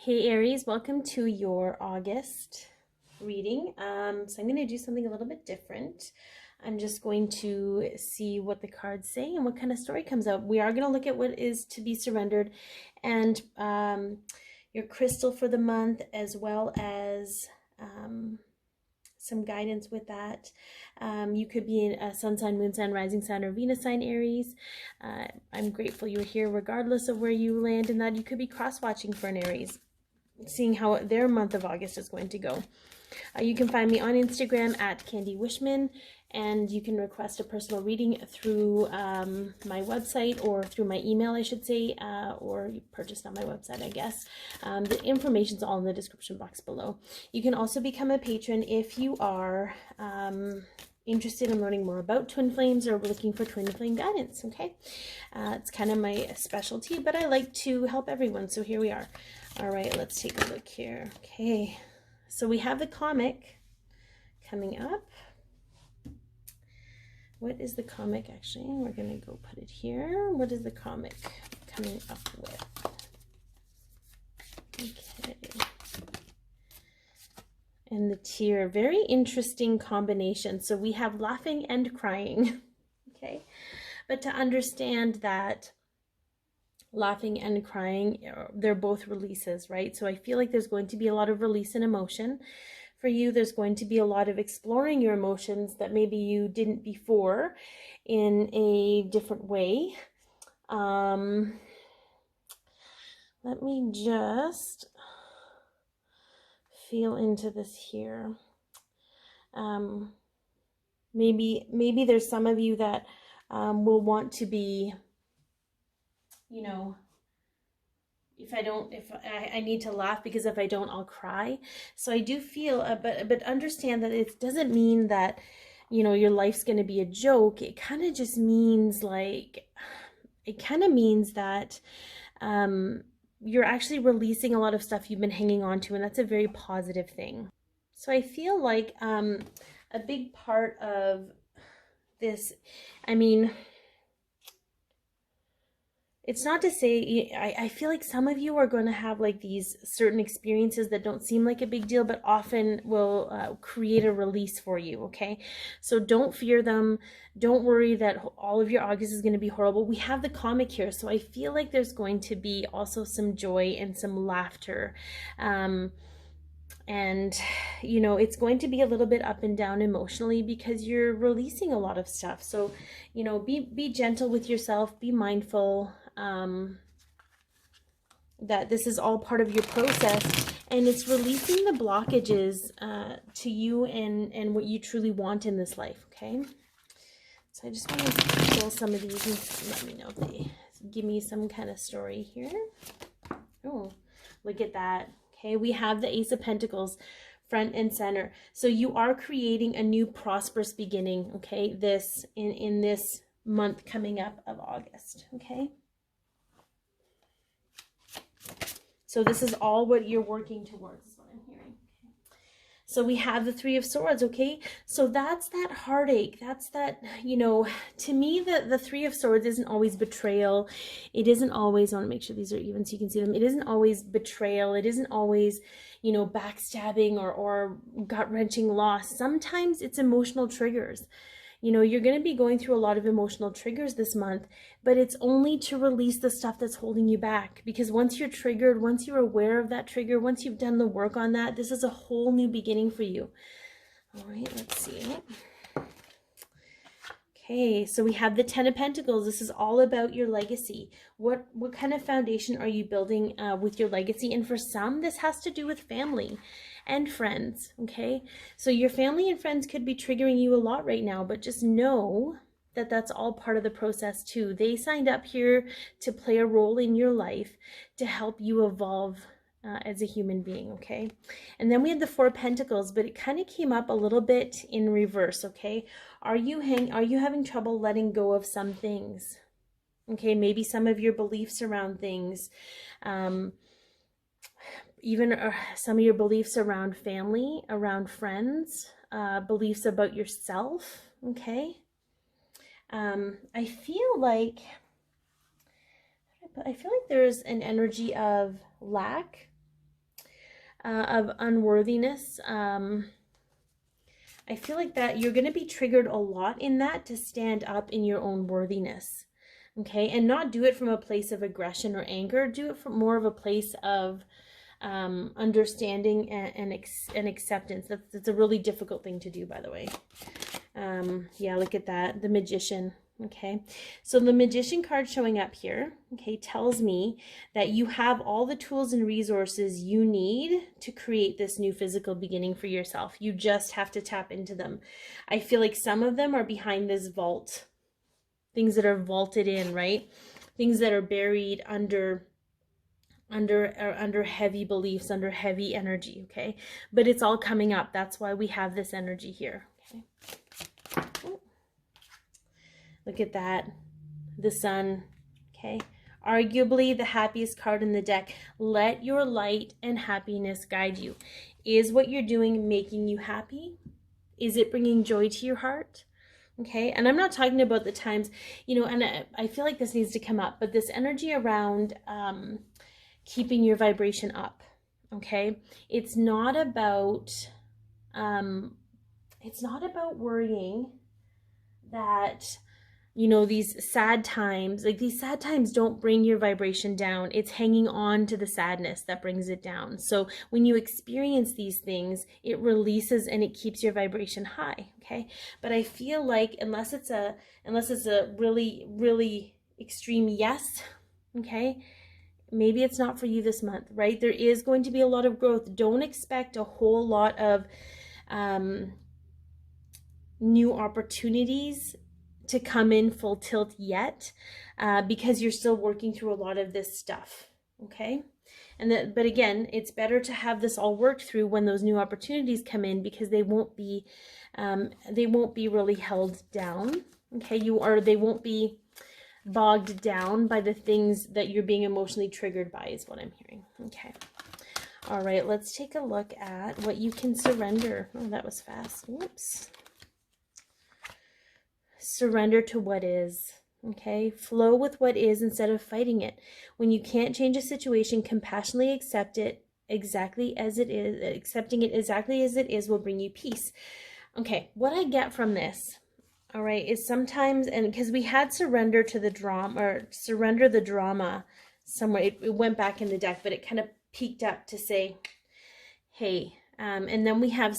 Hey Aries, welcome to your August reading. So I'm going to do something a little bit different. I'm just going to see what the cards say and what kind of story comes out. We are going to look at what is to be surrendered and your crystal for the month, as well as some guidance with that. You could be in a sun sign, moon sign, rising sign, or Venus sign, Aries. I'm grateful you're here regardless of where you land in that. You could be cross-watching for an Aries, seeing how their month of August is going to go. You can find me on Instagram at Candi Wishman, and you can request a personal reading through my website, or through my email, I should say, or you purchased on my website, I guess. The information's all in the description box below. You can also become a patron if you are interested in learning more about twin flames or looking for twin flame guidance. Okay, it's kind of my specialty, but I like to help everyone, so here we are. All right, let's take a look here. Okay, so we have the comic coming up. What is the comic? Actually, we're gonna go put it here. What is the comic coming up with? Okay, and the tear, very interesting combination. So we have laughing and crying. Okay, but to understand that laughing and crying, they're both releases, right? So I feel like there's going to be a lot of release in emotion for you. There's going to be a lot of exploring your emotions that maybe you didn't before in a different way. Let me just feel into this here. Maybe there's some of you that will want to be, you know, if I need to laugh, because if I don't, I'll cry. So I do feel, but understand that it doesn't mean that, you know, your life's going to be a joke. It kind of just means like, it kind of means that you're actually releasing a lot of stuff you've been hanging on to, and that's a very positive thing. So I feel like a big part of this, I mean, it's not to say, I feel like some of you are going to have like these certain experiences that don't seem like a big deal, but often will create a release for you, okay? So don't fear them. Don't worry that all of your August is going to be horrible. We have the comic here, so I feel like there's going to be also some joy and some laughter. And you know, it's going to be a little bit up and down emotionally because you're releasing a lot of stuff. So, you know, be gentle with yourself, be mindful that this is all part of your process, and it's releasing the blockages to you and what you truly want in this life. Okay, so I just want to pull some of these and let me know if they give me some kind of story here. Oh, look at that. Okay, we have the Ace of Pentacles front and center. So you are creating a new prosperous beginning, okay, this in this month coming up of August. Okay, so this is all what you're working towards, is what I'm hearing. Okay. So we have the Three of Swords, okay? So that's that heartache. That's that, you know, to me, the Three of Swords isn't always betrayal. It isn't always, I want to make sure these are even so you can see them. It isn't always betrayal. It isn't always, you know, backstabbing or gut-wrenching loss. Sometimes it's emotional triggers. You know, you're going to be going through a lot of emotional triggers this month, but it's only to release the stuff that's holding you back. Because once you're triggered, once you're aware of that trigger, once you've done the work on that, this is a whole new beginning for you. All right, let's see. Okay, so we have the Ten of Pentacles. This is all about your legacy. What kind of foundation are you building with your legacy? And for some, this has to do with family and friends, okay? So your family and friends could be triggering you a lot right now, but just know that that's all part of the process too. They signed up here to play a role in your life to help you evolve as a human being, okay? And then we have the Four of Pentacles, but it kind of came up a little bit in reverse, okay? Are you having trouble letting go of some things? Okay, maybe some of your beliefs around things, even some of your beliefs around family, around friends, beliefs about yourself, okay? I feel like there's an energy of lack of unworthiness. I feel like that you're going to be triggered a lot in that to stand up in your own worthiness. Okay, and not do it from a place of aggression or anger. Do it from more of a place of understanding and acceptance. That's a really difficult thing to do, by the way. Yeah, look at that, the Magician. Okay, so the Magician card showing up here, okay, tells me that you have all the tools and resources you need to create this new physical beginning for yourself. You just have to tap into them. I feel like some of them are behind this vault, things that are vaulted in, right? Things that are buried under heavy beliefs, under heavy energy, okay? But it's all coming up. That's why we have this energy here, okay? Oh. Look at that, the Sun, okay? Arguably the happiest card in the deck. Let your light and happiness guide you. Is what you're doing making you happy? Is it bringing joy to your heart? Okay, and I'm not talking about the times, you know, and I feel like this needs to come up, but this energy around keeping your vibration up, okay? It's not about worrying that, you know, these sad times, like these sad times don't bring your vibration down. It's hanging on to the sadness that brings it down. So when you experience these things, it releases and it keeps your vibration high, okay? But I feel like unless it's a really, really extreme yes, okay, maybe it's not for you this month, right? There is going to be a lot of growth. Don't expect a whole lot of new opportunities to come in full tilt yet, because you're still working through a lot of this stuff, okay? But again, it's better to have this all worked through when those new opportunities come in, because they won't be really held down, okay? They won't be bogged down by the things that you're being emotionally triggered by, is what I'm hearing, okay? All right, let's take a look at what you can surrender. Oh, that was fast. Whoops. Surrender to what is, okay? Flow with what is instead of fighting it. When you can't change a situation, compassionately accept it exactly as it is. Accepting it exactly as it is will bring you peace. Okay, what I get from this, all right, is sometimes, and because we had surrender to the drama, or surrender the drama somewhere, it went back in the deck, but it kind of peeked up to say, hey, and then we have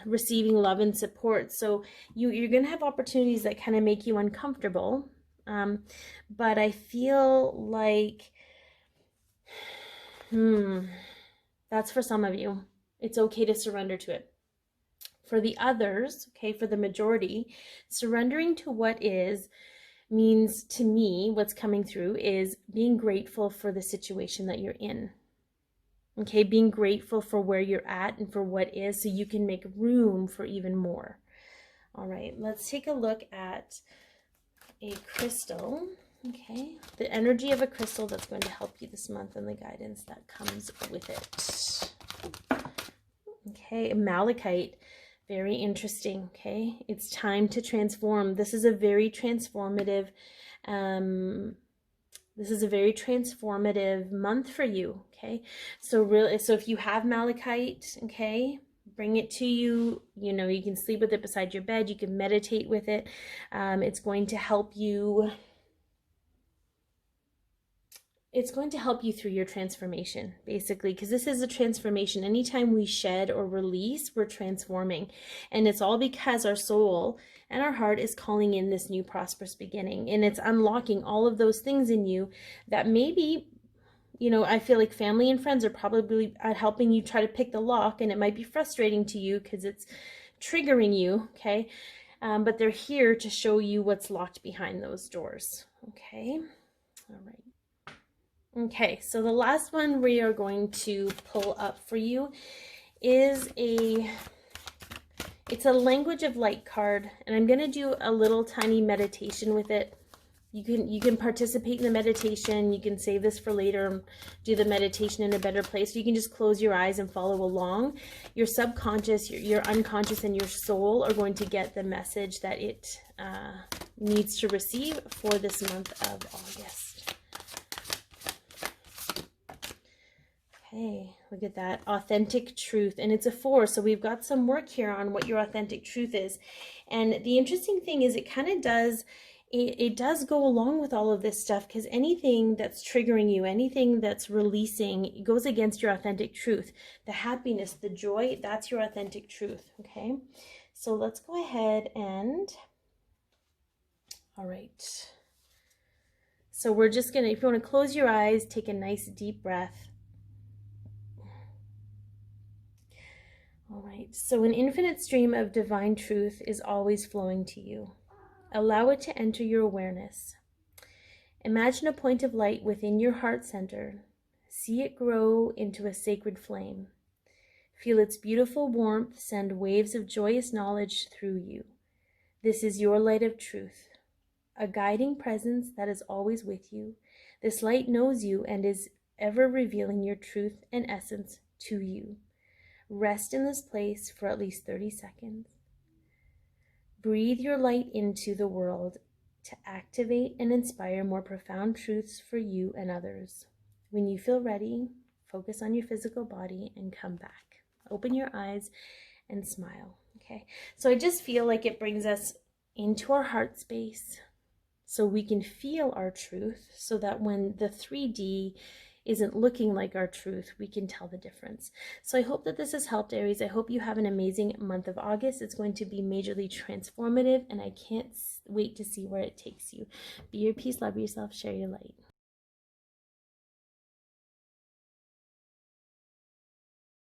receiving love and support. So you're going to have opportunities that kind of make you uncomfortable. But I feel like, that's for some of you. It's okay to surrender to it. For the others, okay, for the majority, surrendering to what is means, to me, what's coming through is being grateful for the situation that you're in. Okay, being grateful for where you're at and for what is, so you can make room for even more. All right, let's take a look at a crystal. Okay, the energy of a crystal that's going to help you this month and the guidance that comes with it. Okay, malachite, very interesting. Okay, it's time to transform. This is a very transformative month for you, okay? So if you have malachite, okay, bring it to you. You know, you can sleep with it beside your bed. You can meditate with it. It's going to help you. It's going to help you through your transformation, basically, because this is a transformation. Anytime we shed or release, we're transforming. And it's all because our soul and our heart is calling in this new prosperous beginning. And it's unlocking all of those things in you that maybe, you know, I feel like family and friends are probably helping you try to pick the lock, and it might be frustrating to you because it's triggering you, okay? But they're here to show you what's locked behind those doors, okay? All right. Okay, so the last one we are going to pull up for you is it's a language of light card, and I'm going to do a little tiny meditation with it. You can participate in the meditation. You can save this for later, do the meditation in a better place. You can just close your eyes and follow along. Your subconscious, your unconscious, and your soul are going to get the message that it needs to receive for this month of August. Okay, Look at that, authentic truth. And it's a 4, so we've got some work here on what your authentic truth is. And the interesting thing is it kind of does, it does go along with all of this stuff, because anything that's triggering you, anything that's releasing, it goes against your authentic truth. The happiness, the joy, that's your authentic truth, okay? So let's go ahead and, all right. So we're just gonna, if you want to close your eyes, take a nice deep breath. All right, so an infinite stream of divine truth is always flowing to you. Allow it to enter your awareness. Imagine a point of light within your heart center. See it grow into a sacred flame. Feel its beautiful warmth send waves of joyous knowledge through you. This is your light of truth, a guiding presence that is always with you. This light knows you and is ever revealing your truth and essence to you. Rest in this place for at least 30 seconds. Breathe your light into the world to activate and inspire more profound truths for you and others. When you feel ready, focus on your physical body and come back. Open your eyes and smile. Okay, so I just feel like it brings us into our heart space so we can feel our truth, so that when the 3D isn't looking like our truth, we can tell the difference. So I hope that this has helped, Aries. I hope you have an amazing month of August. It's going to be majorly transformative, and I can't wait to see where it takes you. Be your peace, love yourself, share your light.